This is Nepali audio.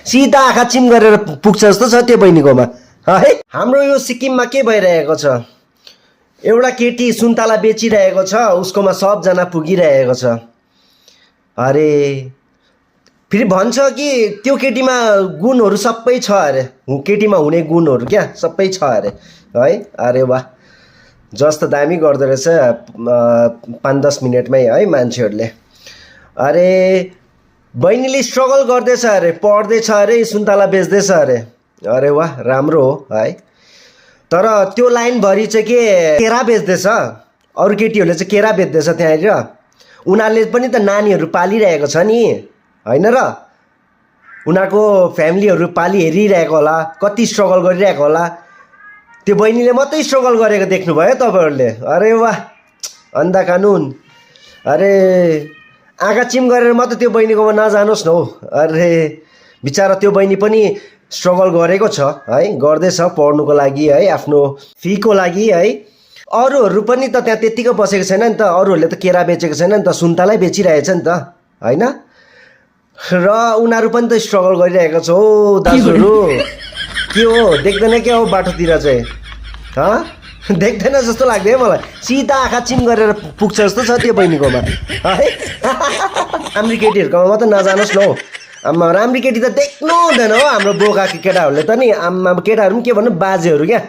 सिधा आँखा चिम गरेर पुग्छ जस्तो छ त्यो बहिनीकोमा है। हाम्रो यो सिक्किममा के भइरहेको छ, एउटा केटी सुन्तला बेचिरहेको छ, उसकोमा सबजना पुगिरहेको छ। अरे फेरि भन्छ कि त्यो केटीमा गुणहरू सबै छ अरे, केटीमा हुने गुणहरू क्या सबै छ अरे है। अरे वाह, जस्तो दामी गर्दो रहेछ 5-10 मिनटमै है मान्छेहरूले। अरे बहिनीले स्ट्रगल गर्दैछ अरे, पढ्दैछ अरे, सुन्तला बेच्दैछ अरे। अरे वाह, राम्रो हो है। तर त्यो लाइनभरि चाहिँ के केरा बेच्दैछ, अरू केटीहरूले चाहिँ केरा बेच्दैछ त्यहाँनिर। उनीहरूले पनि त नानीहरू पालिरहेको छ नि होइन र, उनीहरूको फ्यामिलीहरू पाली हेरिरहेको होला, कति स्ट्रगल गरिरहेको होला। त्यो बहिनीले मात्रै स्ट्रगल गरेको देख्नुभयो तपाईँहरूले। अरे वाह, अन्धा कानुन। अरे आँखा चिम गरेर मात्रै त्यो बहिनीकोमा नजानुहोस् न हौ। अरे बिचरा त्यो बहिनी पनि स्ट्रगल गरेको छ है, गर्दैछ पढ्नुको लागि है, आफ्नो फीको लागि है। अरूहरू पनि त त्यहाँ त्यत्तिकै बसेको छैन नि त, अरूहरूले त केरा बेचेको छैन नि त, सुन्तलै बेचिरहेछ नि त होइन। र उनीहरू पनि त स्ट्रगल गरिरहेको छ हो दाजुहरू। के हो देख्दैन क्या हो बाटोतिर चाहिँ देख्दैन जस्तो लाग्यो है मलाई, सिधा आँखा चिम गरेर पुग्छ जस्तो छ त्यो बहिनीकोमा है। राम्री केटीहरूकोमा मात्रै नजानुहोस् न हौ। आम्मा राम्री केटी त देख्नु हुँदैन हो हाम्रो बोका केटाहरूले त नि। आम्मा केटाहरू पनि के भन्नु, बाजेहरू क्या।